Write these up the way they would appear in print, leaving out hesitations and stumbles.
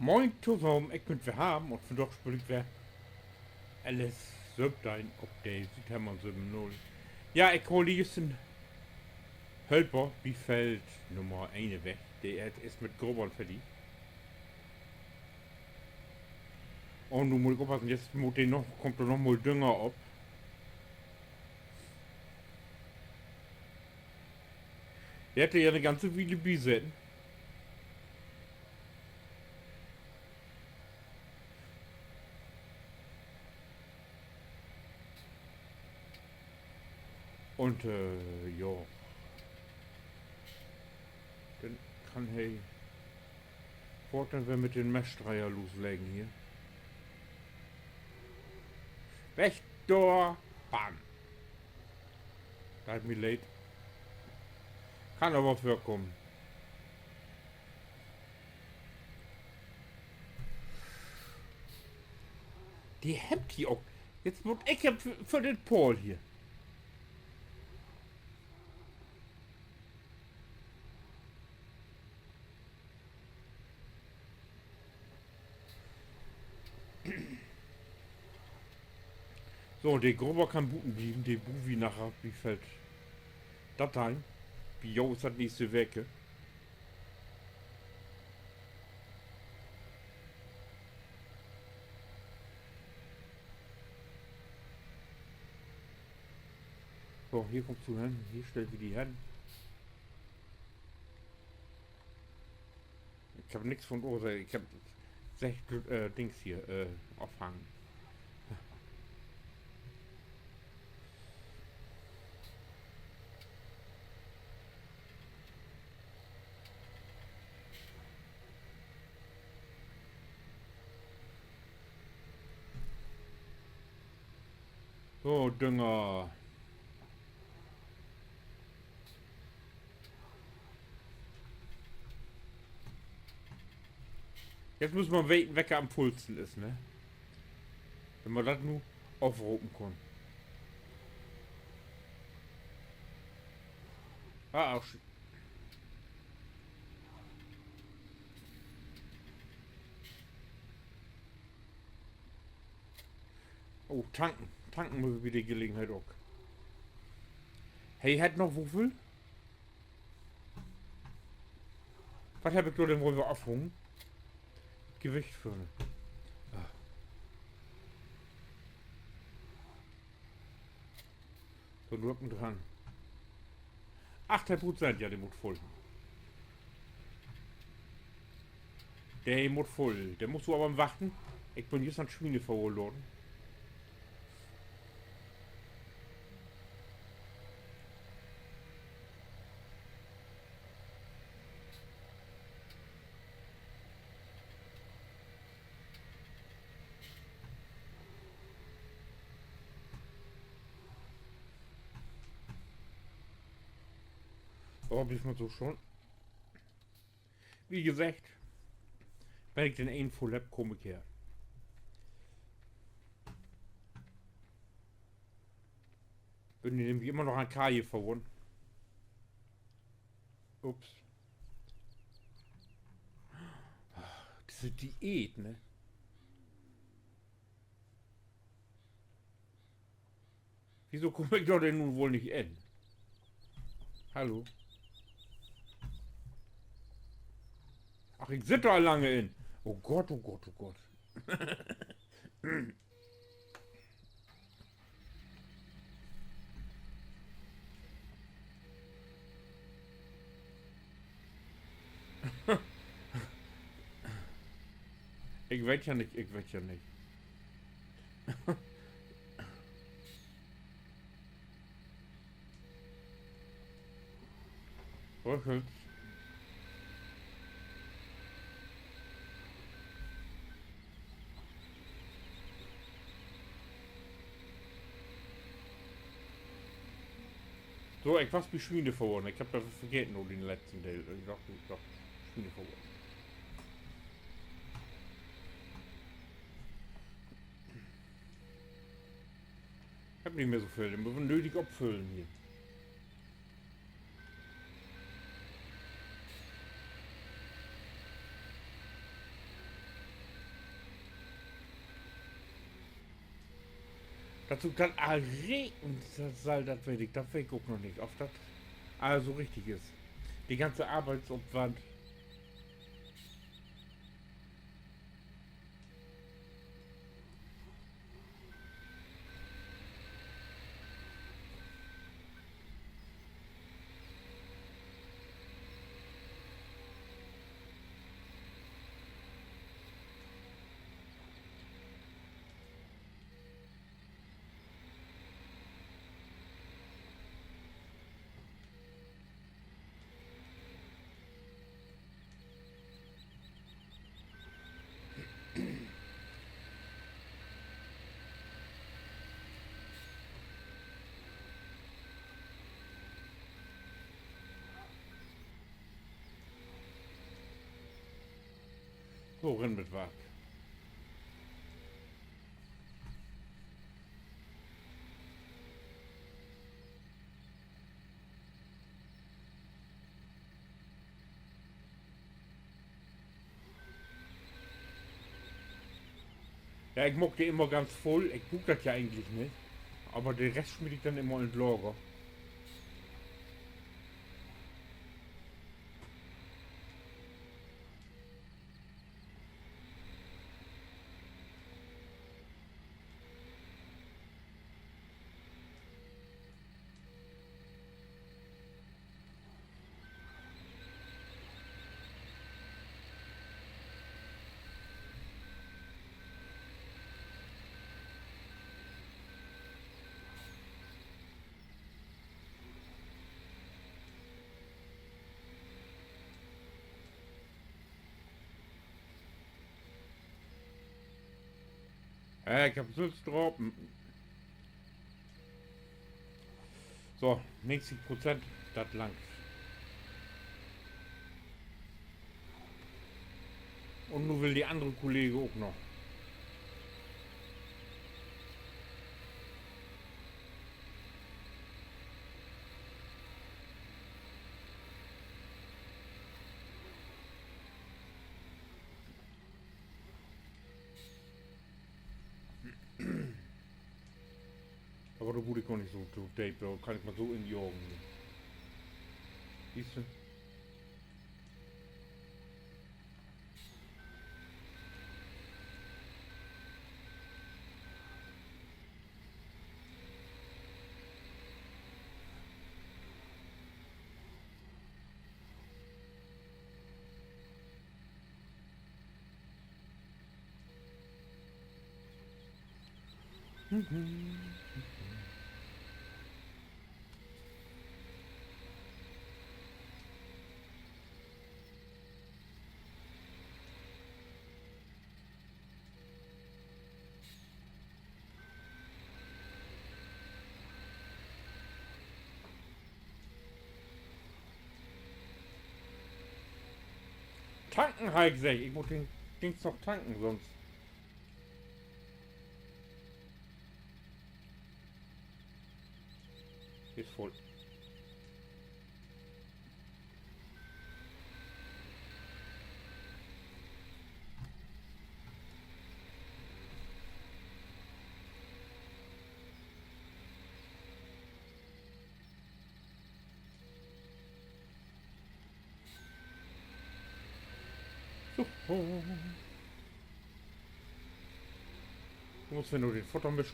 Moin zusammen, ik ben weer Harm und vandaag speel ik weer Alice Subtine op de Südhammer 7.0. Ja, ik hol hier een Helper, Biefeld Nummer 1 weg. Der ist mit Grobern verdient. Und nu muss ich aufpassen, jetzt muss den noch, kommt da noch mal Dünger ab. Der hatte ja eine ganze viele Biesen. Und ja. Dann kann hey fortan wir mit den Messstreier loslegen hier. Wächter! Bam! Da hat mir leid. Kann aber vorkommen. Die hemmt hier auch. Jetzt wird ich für den Paul hier. So, der Grober kann booten blieben, der Buvi nachher, wie fällt. Dateien. Wie jo ist das nächste Wecke. So, hier kommst du hin, hier stellt wir die hin. Ich habe nichts von Ursa, ich habe 6 Dings hier, aufhangen. So, Dünger. Jetzt muss man weten, wer am Pulsen ist, ne? Wenn man das nur aufropen kann. Ah, auch. Oh, tanken. Tanken muss wieder Gelegenheit auch. Hey, hat noch Wuffel? Was habe ich da denn wohl aufhungen? Gewicht für ne? Ah. So, Rücken dran. 8%, ja, der muss voll. Der muss voll. Der musst du aber warten. Ich bin jetzt an Schmiede verloren. Oh, bis man so schon. Wie gesagt, wenn ich den einen voll hab, komme ich her. Bin nämlich immer noch an Kaje verwonnen. Ups. Diese Diät, ne? Wieso komme ich doch denn nun wohl nicht in? Hallo? Ach, ich sitze da lange in. Oh Gott, oh Gott, oh Gott. Ich weiß ja nicht, ich weiß ja nicht. Okay. So, ich was mit Schmiede verloren. Ich hab das vergessen nur den letzten Teil. Ich dachte, Schmiede verloren. Ich hab nicht mehr so viel. Den müssen wir nötig abfüllen hier. Dazu kann regnen, das weiß ich, das weiß ich auch noch nicht, ob das also richtig ist. Die ganze Arbeitsaufwand. So, renn mit Wag. Ja, ich mag die immer ganz voll. Ich guck das ja eigentlich nicht. Aber den Rest schmiede ich dann immer in Lager. Ich hab sonst drauf. So, 90%, das langt. Und nun will die andere Kollege auch noch. Aber da wurde ich auch nicht so zu tape, da kann ich mal so in die Augen nehmen. Siehst du? Tanken, Heik, sag ich muss den Dings noch tanken, sonst. Ist voll. So. Du musst mir nur den Futtermisch.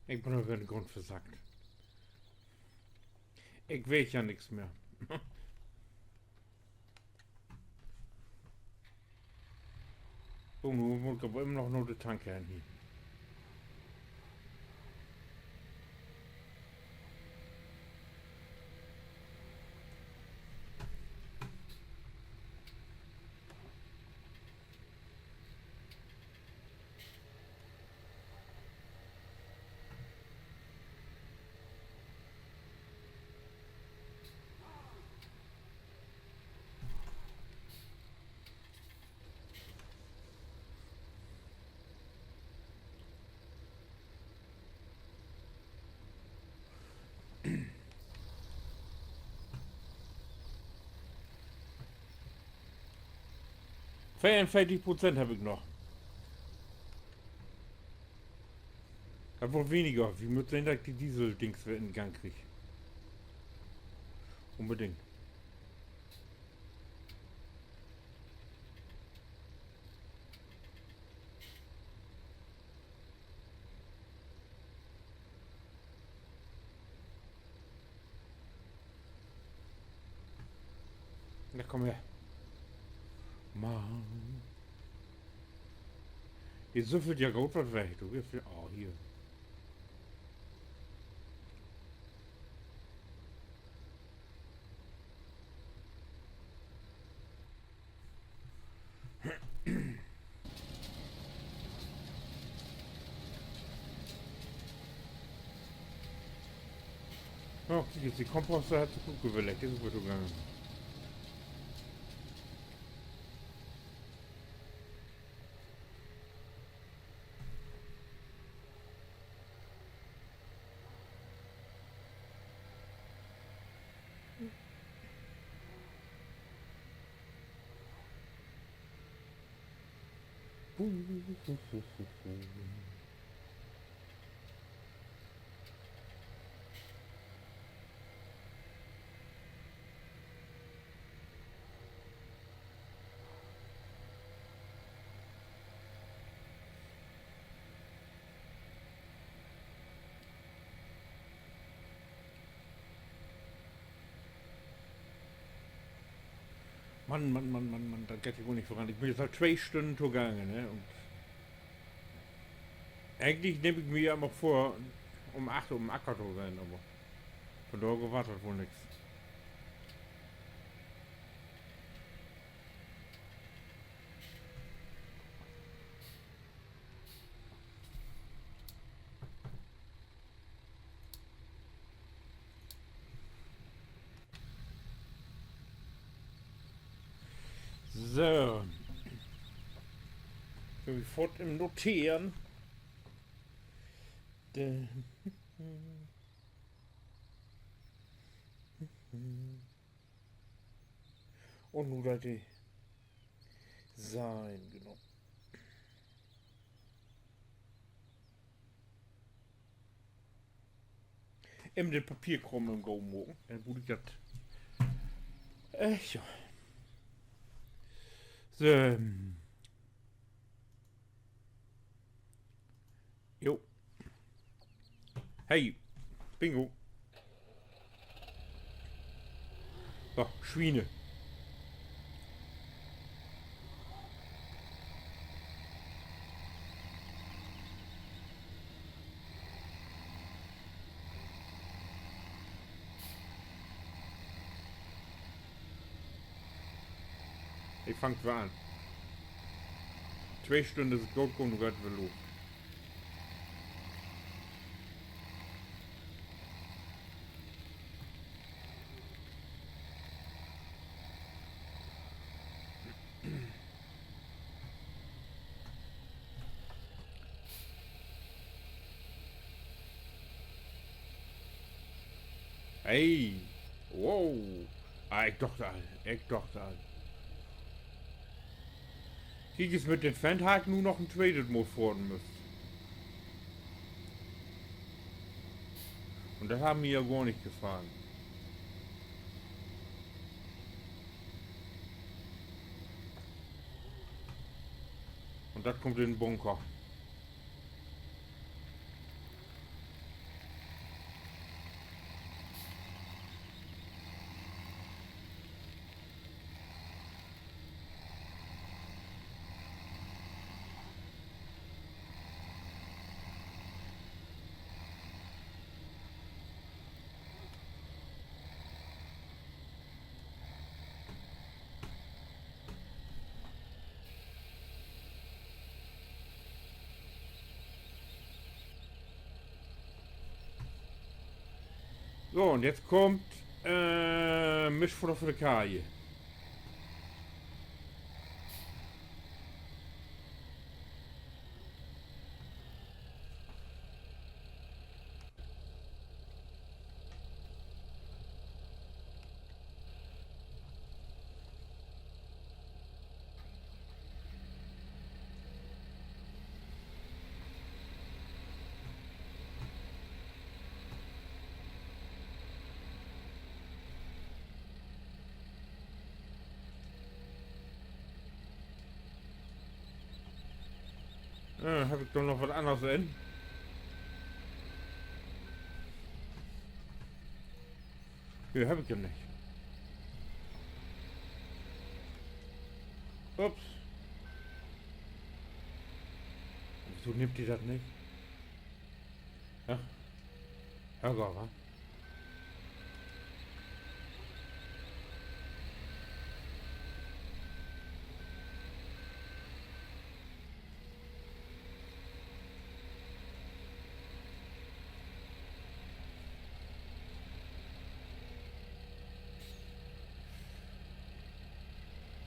Ich bin über den Grund versagt. Ich weiß ja nichts mehr. So, nun muss ich aber immer noch nur die Tanke hin. 44% habe ich noch. Das wohl weniger. Wie müssen denn die Diesel-Dings in Gang kriegen? Unbedingt. Na komm her. Mann. Jetzt süffelt ja gut was weg. Du wirst ja. Oh, hier. Oh, guck jetzt, die Komposter hat zu gut gewellt. Das ist gut gegangen. Mann, das geht ja wohl nicht voran. Ich bin jetzt halt 2 Stunden gegangen, ne? Und eigentlich nehme ich mir ja immer vor, um 8 Uhr um Acker zu sein, aber von da gewartet wohl nichts. So. So wie fort im Notieren. Und nun da die sein, genau. Eben den Papierkrumm im Gaumen, dann wurde ich das. Ja. So. Jo. Hey. Bingo. So, Schweine. Ich fangt wir an. 2 Stunden ist gut und geht wir los. Hey. Wow. Ah, ich dachte all. Kiek is mit den Fendhaken nur noch ein Traded Mode fordern müsst. Und das haben mir ja gar nicht gefallen. Und das kommt in den Bunker. So, und jetzt kommt Mischfutter für die Kaje. Habe ich doch noch was anderes in? Ja, habe ich ja nicht. Ups. Wieso nimmt die das nicht? Ja, Ärger, wa?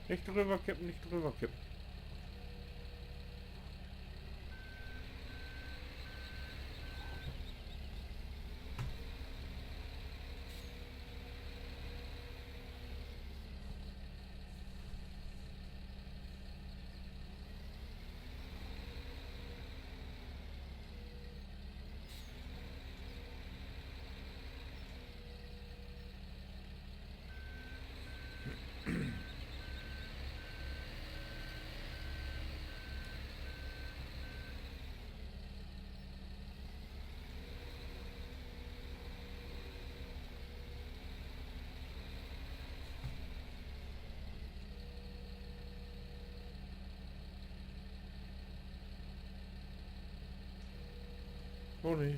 Nicht drüber kippen, nicht drüber kippen. Oh nee.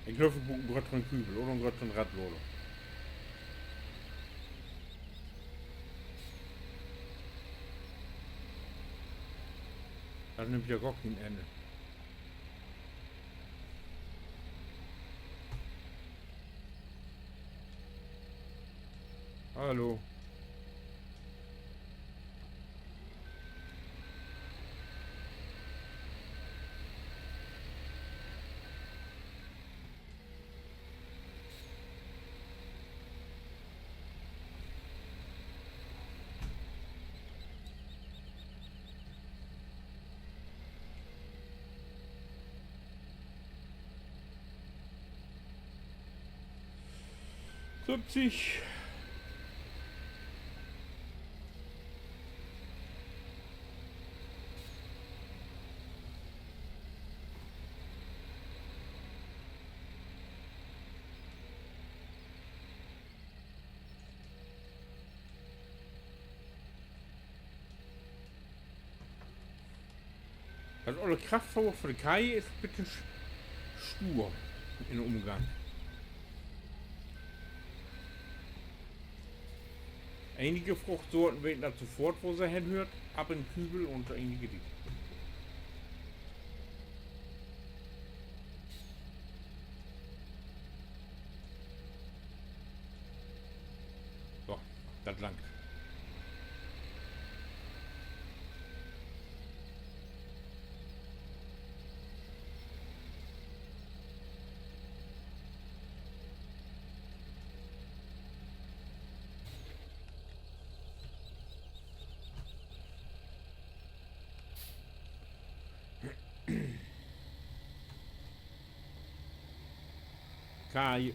Ich glaube, wir buchen gerade einen Kübel oder gerade einen Radloder. Das nimmt ja gar kein Ende. Hallo. Siebzig. Also alle Kraftverbrauch für die Kai ist bitte stur in Umgang. Einige Fruchtsorten werden da sofort, wo sie hinhört, ab in den Kübel und einige nicht. So, das langt. Kai.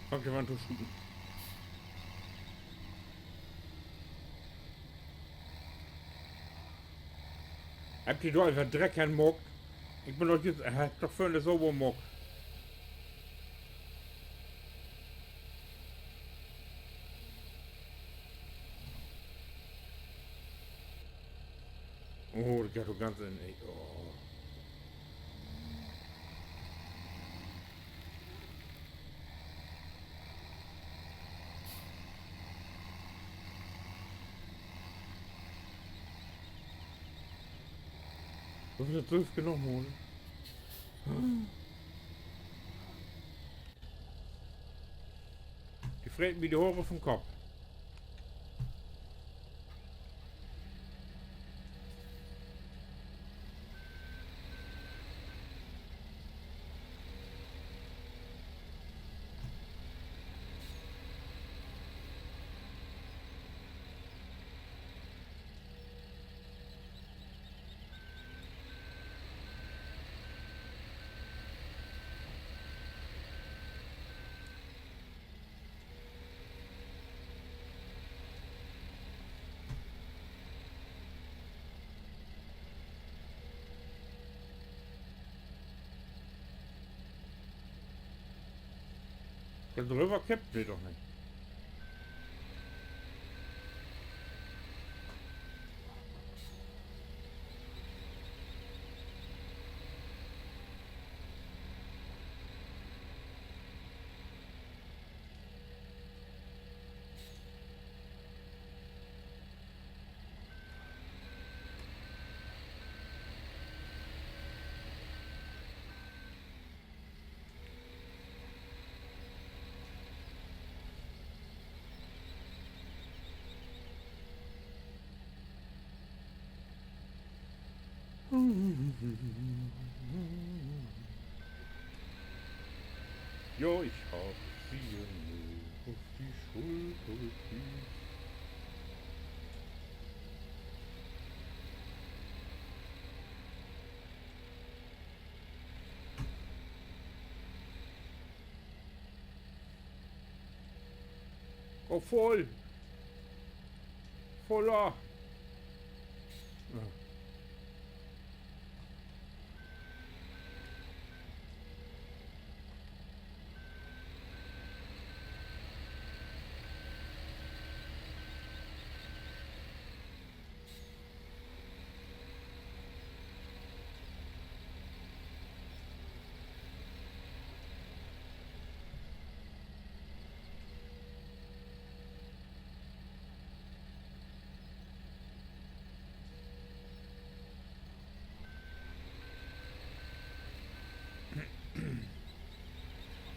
Fang dir mal an zu shooten. Habt ihr doch einfach Dreck anmockt? Ich bin doch jetzt, habt doch völlig sauber mockt. Oh, das geht doch ganz in, ey. Oh. Was ist das 12 genommen, oder? Die freten wie die Haare vom Kopf. Da drüber kippt mir doch nicht. Ja, ich habe sie nur auf die Schulter gekriegt. Oh, voll! Voller! Ja.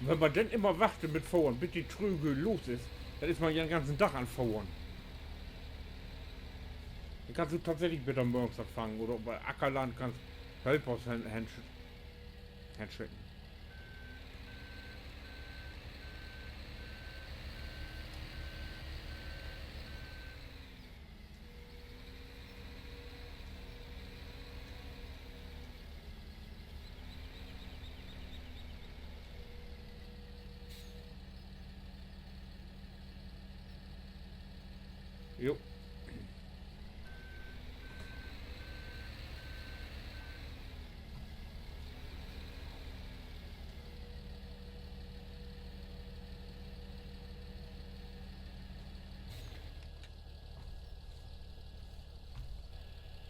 Wenn man dann immer wartet mit Fauern, bis die Trüge los ist, dann ist man ja den ganzen Tag an Fauern. Dann kannst du tatsächlich bitte morgens anfangen oder bei Ackerland kannst Helpers handschicken. Jo.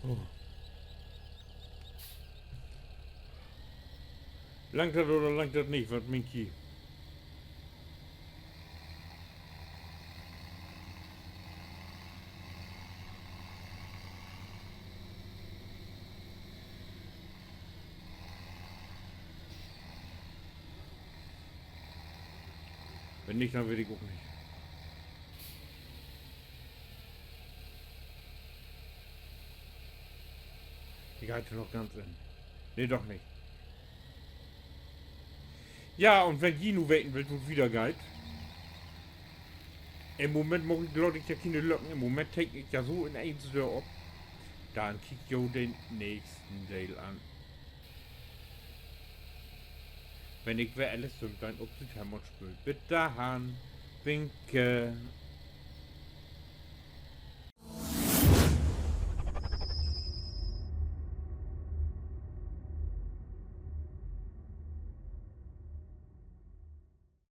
Oh. Langt das oder langt das nicht, was Minky? Wenn nicht, dann will ich auch nicht. Ich halte noch ganz in. Nee, doch nicht. Ja, und wenn Gino wecken will, tut wieder Guide. Im Moment mache ich, glaube ich, ja keine Locken. Im Moment take ich ja so in eins ab. Dann kick jo den nächsten Teil an. Wenn ich wer alles so dann ob sie Hammer spült. Bitte Han, winke.